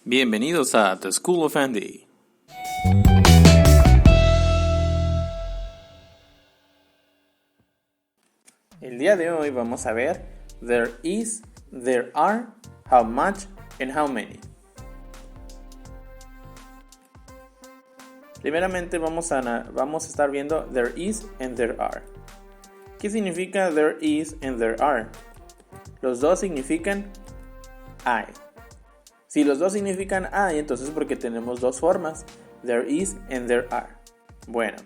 Bienvenidos a The School of Andy. El día de hoy vamos a ver there is, there are, how much, and how many. Primeramente vamos a estar viendo there is and there are. ¿Qué significa there is and there are? Los dos significan hay. Si los dos significan hay, entonces es porque tenemos dos formas, there is and there are. Bueno,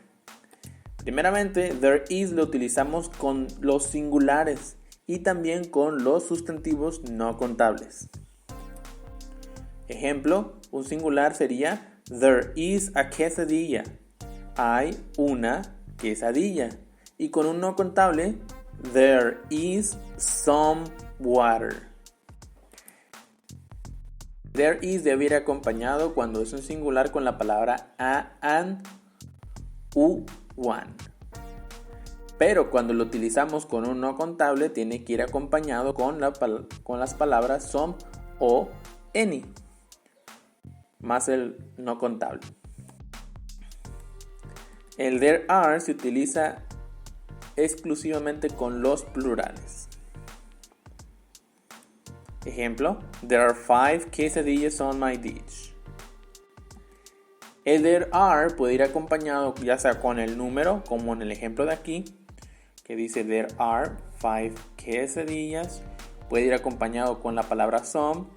primeramente, there is lo utilizamos con los singulares y también con los sustantivos no contables. Ejemplo, un singular sería there is a quesadilla. Hay una quesadilla. Y con un no contable, there is some water. There is debe ir acompañado cuando es un singular con la palabra a, and, u, one. Pero cuando lo utilizamos con un no contable, tiene que ir acompañado con las palabras some o any, más el no contable. El there are se utiliza exclusivamente con los plurales. Ejemplo, there are 5 quesadillas on my dish. El there are puede ir acompañado ya sea con el número, como en el ejemplo de aquí, que dice there are 5 quesadillas. Puede ir acompañado con la palabra some,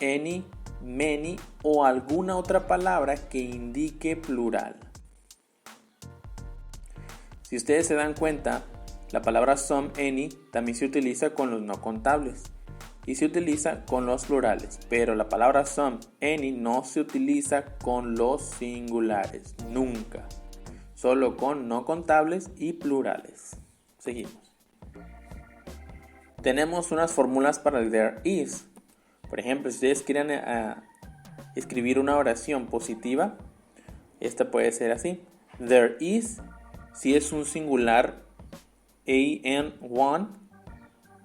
any, many o alguna otra palabra que indique plural. Si ustedes se dan cuenta, la palabra some, any también se utiliza con los no contables y se utiliza con los plurales, pero la palabra some, any no se utiliza con los singulares, nunca, solo con no contables y plurales. Seguimos. Tenemos unas fórmulas para el there is. Por ejemplo, si ustedes quieren escribir una oración positiva, esta puede ser así: there is, si es un singular, one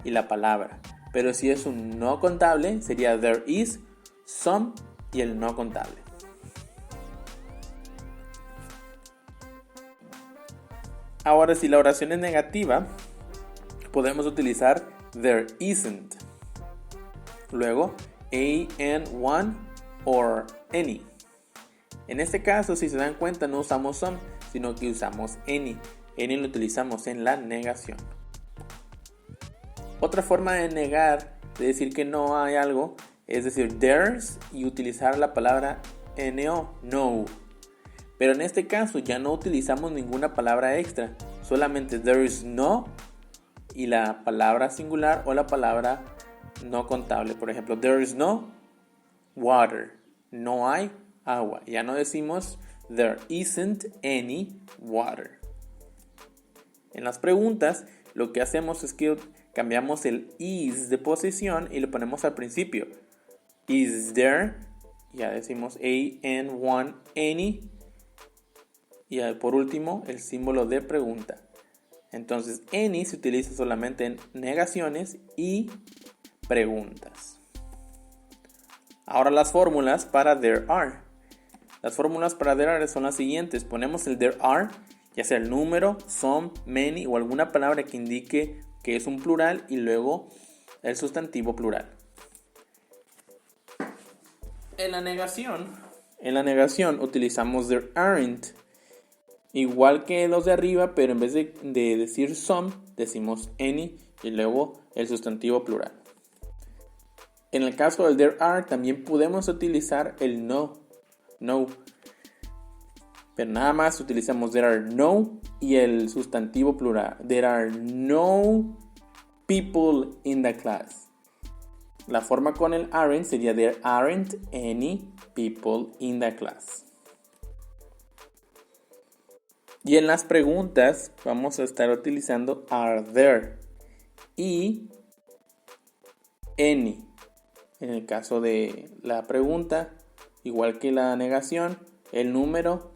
y la palabra. Pero si es un no contable, sería there is, some y el no contable. Ahora, si la oración es negativa, podemos utilizar there isn't. Luego, one or any. En este caso, si se dan cuenta, no usamos some, sino que usamos any. Any lo utilizamos en la negación. Otra forma de negar, de decir que no hay algo, es decir there's y utilizar la palabra no. Pero en este caso ya no utilizamos ninguna palabra extra, solamente there is no y la palabra singular o la palabra no contable. Por ejemplo, there is no water, no hay agua. Ya no decimos there isn't any water. En las preguntas, lo que hacemos es que cambiamos el is de posición y lo ponemos al principio. Is there, ya decimos one, any, y por último el símbolo de pregunta. Entonces any se utiliza solamente en negaciones y preguntas. Ahora las fórmulas para there are. Las fórmulas para there are son las siguientes. Ponemos el there are, ya sea el número, some, many o alguna palabra que indique que es un plural y luego el sustantivo plural. En la negación utilizamos there aren't, igual que los de arriba, pero en vez de decir some, decimos any y luego el sustantivo plural. En el caso del there are también podemos utilizar el no, pero nada más utilizamos there are no y el sustantivo plural. There are no people in the class. La forma con el aren't sería there aren't any people in the class. Y en las preguntas vamos a estar utilizando are there y any. En el caso de la pregunta, igual que la negación, el número,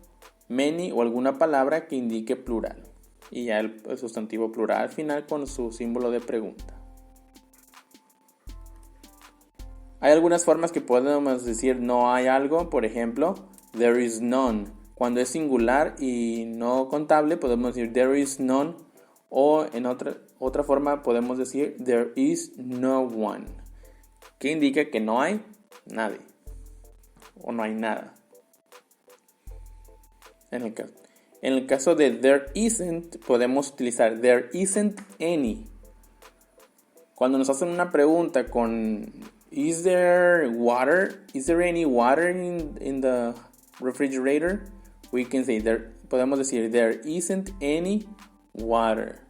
many o alguna palabra que indique plural. Y ya el sustantivo plural al final con su símbolo de pregunta. Hay algunas formas que podemos decir no hay algo. Por ejemplo, there is none. Cuando es singular y no contable, podemos decir there is none. O en otra forma podemos decir there is no one, que indica que no hay nadie o no hay nada. En el caso de there isn't, podemos utilizar there isn't any. Cuando nos hacen una pregunta con is there any water in the refrigerator, we can say podemos decir there isn't any water.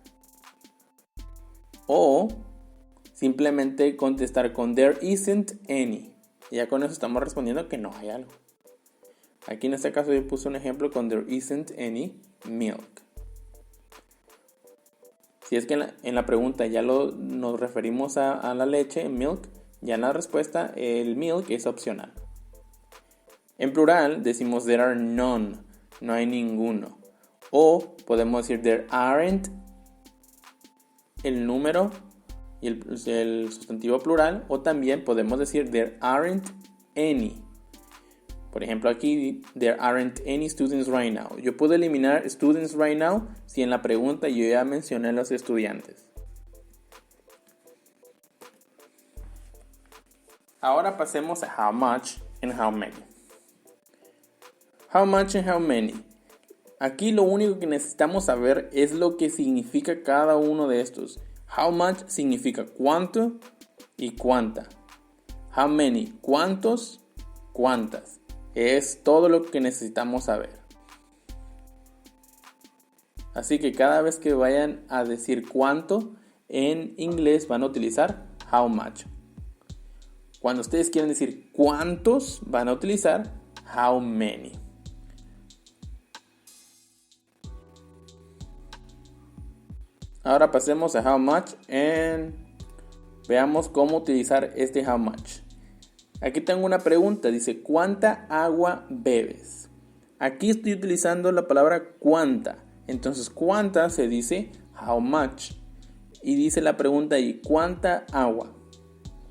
O simplemente contestar con there isn't any. Y ya con eso estamos respondiendo que no hay algo. Aquí en este caso yo puse un ejemplo con there isn't any milk. Si es que en la pregunta ya nos referimos a la leche, milk, ya en la respuesta el milk es opcional. En plural decimos there are none, no hay ninguno. O podemos decir there aren't, el número y el sustantivo plural. O también podemos decir there aren't any. Por ejemplo aquí, there aren't any students right now. Yo puedo eliminar students right now si en la pregunta yo ya mencioné los estudiantes. Ahora pasemos a how much and how many. How much and how many. Aquí lo único que necesitamos saber es lo que significa cada uno de estos. How much significa cuánto y cuánta. How many, cuántos, cuántas. Es todo lo que necesitamos saber. Así que cada vez que vayan a decir cuánto, en inglés van a utilizar how much. Cuando ustedes quieren decir cuántos, van a utilizar how many. Ahora pasemos a how much y veamos cómo utilizar este how much. Aquí tengo una pregunta, dice ¿cuánta agua bebes? Aquí estoy utilizando la palabra cuánta. Entonces cuánta se dice how much. Y dice la pregunta ahí, ¿cuánta agua?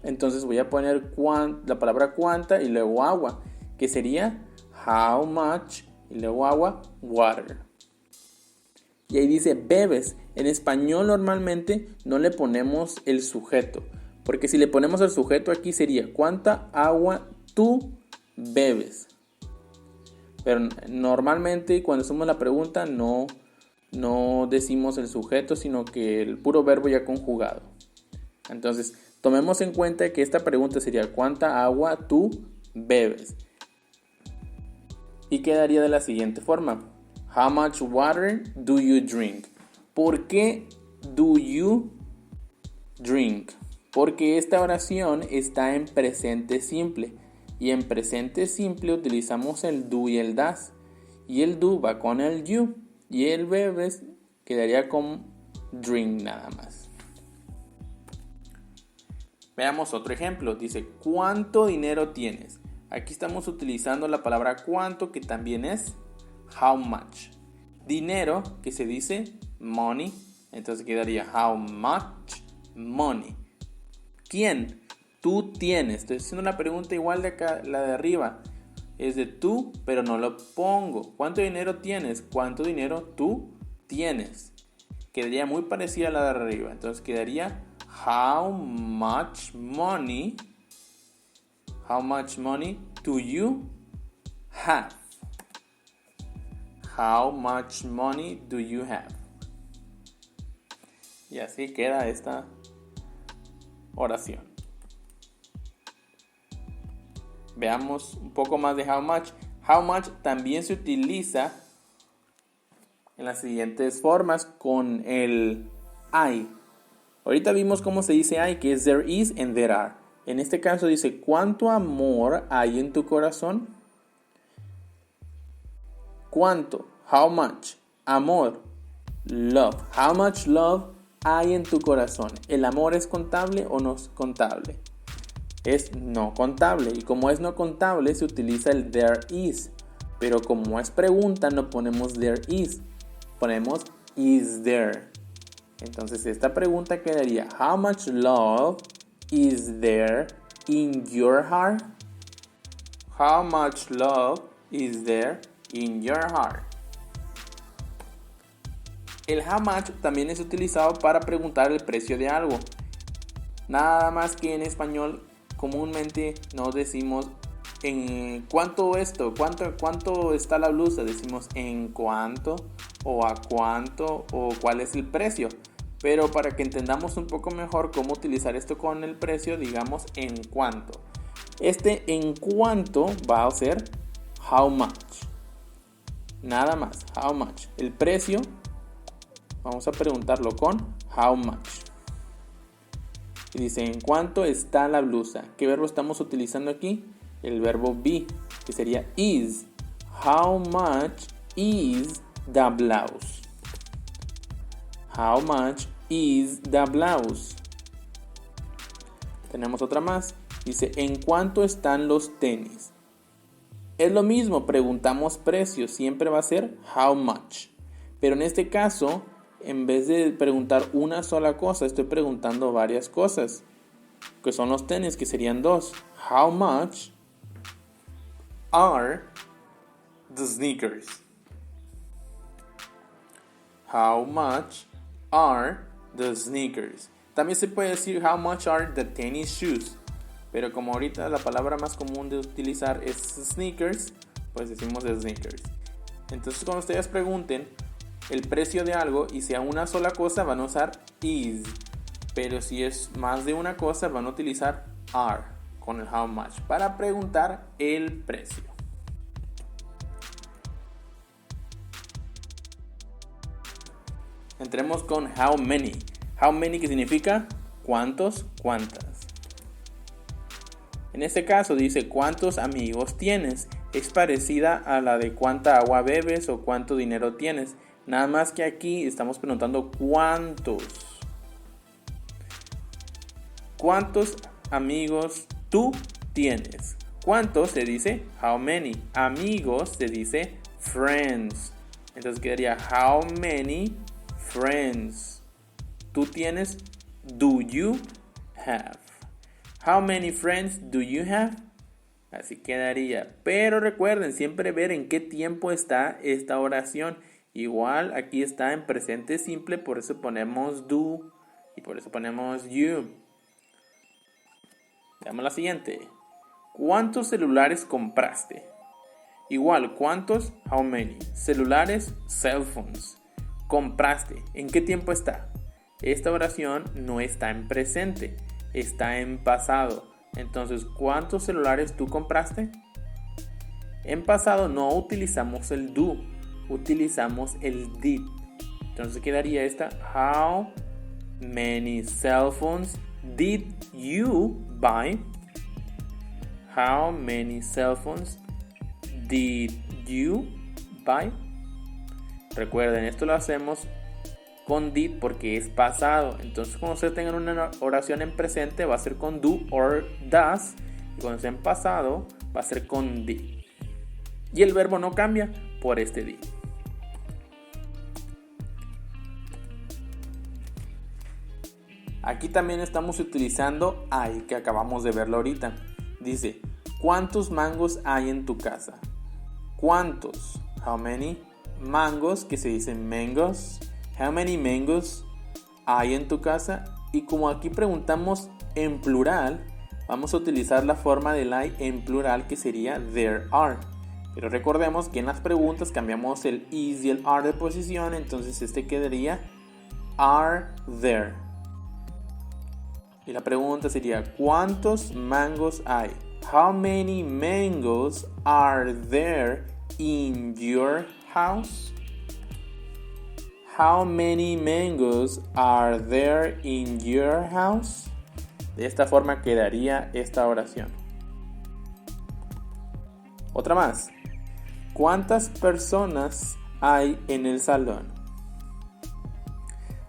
Entonces voy a poner la palabra cuánta y luego agua, que sería how much y luego agua, water. Y ahí dice bebes. En español normalmente no le ponemos el sujeto. Porque si le ponemos el sujeto aquí sería ¿cuánta agua tú bebes? Pero normalmente cuando hacemos la pregunta no decimos el sujeto, sino que el puro verbo ya conjugado. Entonces tomemos en cuenta que esta pregunta sería ¿cuánta agua tú bebes? Y quedaría de la siguiente forma. How much water do you drink? ¿Por qué do you drink? Porque esta oración está en presente simple. Y en presente simple utilizamos el do y el das. Y el do va con el you. Y el bebes quedaría con drink nada más. Veamos otro ejemplo. Dice, ¿cuánto dinero tienes? Aquí estamos utilizando la palabra cuánto, que también es how much. Dinero, que se dice money. Entonces quedaría how much money. ¿Quién? Tú tienes. Estoy haciendo una pregunta igual de acá, la de arriba. Es de tú, pero no lo pongo. ¿Cuánto dinero tienes? ¿Cuánto dinero tú tienes? Quedaría muy parecida a la de arriba. Entonces quedaría how much money do you have? How much money do you have? Y así queda esta oración. Veamos un poco más de how much. How much también se utiliza en las siguientes formas con el I. Ahorita vimos cómo se dice I, que es there is and there are. En este caso dice, ¿cuánto amor hay en tu corazón? ¿Cuánto? How much? Amor. Love. How much love hay en tu corazón? ¿El amor es contable o no es contable? Es no contable. Y como es no contable, se utiliza el there is. Pero como es pregunta, no ponemos there is. Ponemos is there. Entonces esta pregunta quedaría, how much love is there in your heart? How much love is there in your heart? El how much también es utilizado para preguntar el precio de algo. Nada más que en español comúnmente nos decimos en cuánto esto, cuánto está la blusa, decimos en cuánto o a cuánto o cuál es el precio. Pero para que entendamos un poco mejor cómo utilizar esto con el precio, digamos en cuánto. Este en cuánto va a ser how much. Nada más, how much. El precio vamos a preguntarlo con how much. Y dice, ¿en cuánto está la blusa? ¿Qué verbo estamos utilizando aquí? El verbo be, que sería is. How much is the blouse? How much is the blouse? Tenemos otra más. Dice, ¿en cuánto están los tenis? Es lo mismo, preguntamos precio. Siempre va a ser how much. Pero en este caso, en vez de preguntar una sola cosa, estoy preguntando varias cosas, que son los tenis, que serían dos. How much are the sneakers? How much are the sneakers? También se puede decir how much are the tennis shoes, pero como ahorita la palabra más común de utilizar es sneakers, pues decimos the sneakers. Entonces cuando ustedes pregunten el precio de algo y sea una sola cosa, van a usar is, pero si es más de una cosa van a utilizar are con el how much para preguntar el precio. Entremos con how many. How many, que significa cuántos, cuántas. En este caso dice cuántos amigos tienes. Es parecida a la de cuánta agua bebes o cuánto dinero tienes. Nada más que aquí estamos preguntando cuántos. ¿Cuántos amigos tú tienes? ¿Cuántos se dice how many? Amigos se dice friends. Entonces quedaría how many friends tú tienes? Do you have? How many friends do you have? Así quedaría. Pero recuerden siempre ver en qué tiempo está esta oración. Igual aquí está en presente simple, por eso ponemos do y por eso ponemos you. Veamos la siguiente. ¿Cuántos celulares compraste? Igual, ¿cuántos? How many. Celulares, cell phones. Compraste. ¿En qué tiempo está? Esta oración no está en presente, está en pasado. Entonces, ¿cuántos celulares tú compraste? En pasado no utilizamos el do, utilizamos el did. Entonces quedaría esta. How many cell phones did you buy? How many cell phones did you buy? Recuerden, esto lo hacemos con did porque es pasado. Entonces cuando ustedes tengan una oración en presente va a ser con do or does. Y cuando sea en pasado va a ser con did. Y el verbo no cambia por este did. Aquí también estamos utilizando hay, que acabamos de verlo ahorita. Dice, ¿cuántos mangos hay en tu casa? ¿Cuántos? How many? Mangos, que se dice mangoes. How many mangoes hay en tu casa? Y como aquí preguntamos en plural, vamos a utilizar la forma del hay en plural, que sería there are. Pero recordemos que en las preguntas cambiamos el is y el are de posición, entonces este quedaría are there. Y la pregunta sería, ¿cuántos mangos hay? How many mangoes are there in your house? How many mangoes are there in your house? De esta forma quedaría esta oración. Otra más. ¿Cuántas personas hay en el salón?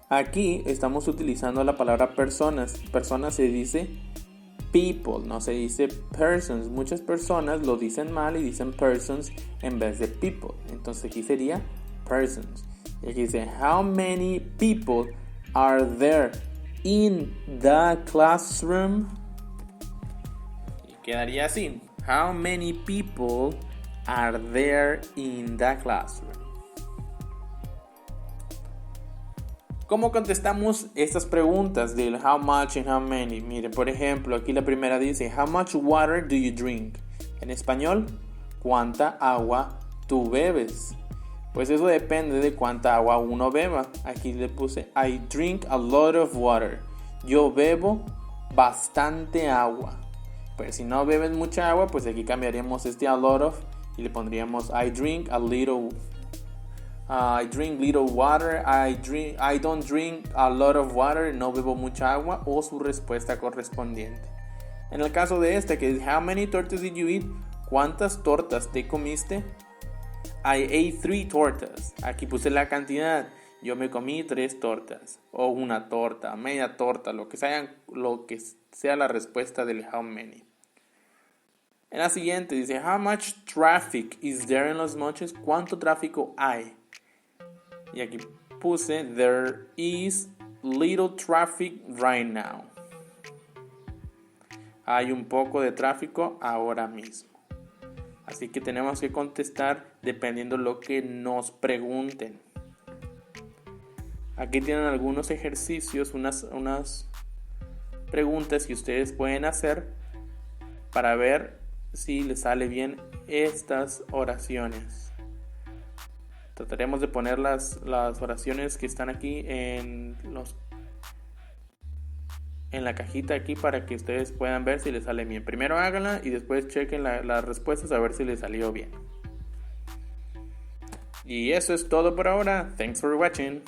Aquí estamos utilizando la palabra personas. Personas se dice people, no se dice persons. Muchas personas lo dicen mal y dicen persons en vez de people. Entonces aquí sería persons. Y aquí dice, how many people are there in the classroom? quedaría así. How many people are there in the classroom? ¿Cómo contestamos estas preguntas del how much and how many? Mire, por ejemplo, aquí la primera dice, how much water do you drink? En español, ¿cuánta agua tú bebes? Pues eso depende de cuánta agua uno beba. Aquí le puse, I drink a lot of water. Yo bebo bastante agua. Pues si no bebes mucha agua, pues aquí cambiaríamos este a lot of y le pondríamos I drink a little. I drink little water. I don't drink a lot of water. No bebo mucha agua, o su respuesta correspondiente. En el caso de este que dice how many tortas did you eat? ¿Cuántas tortas te comiste? I ate 3 tortas. Aquí puse la cantidad. Yo me comí 3 tortas. O una torta, media torta, lo que sea la respuesta del how many. En la siguiente dice, how much traffic is there in Los Mochis? ¿Cuánto tráfico hay? Y aquí puse, there is little traffic right now. Hay un poco de tráfico ahora mismo. Así que tenemos que contestar dependiendo lo que nos pregunten. Aquí tienen algunos ejercicios, unas preguntas que ustedes pueden hacer para ver si les sale bien estas oraciones. Trataremos de poner las oraciones que están aquí en la cajita aquí para que ustedes puedan ver si les sale bien. Primero háganla y después chequen las respuestas a ver si les salió bien. Y eso es todo por ahora. Thanks for watching.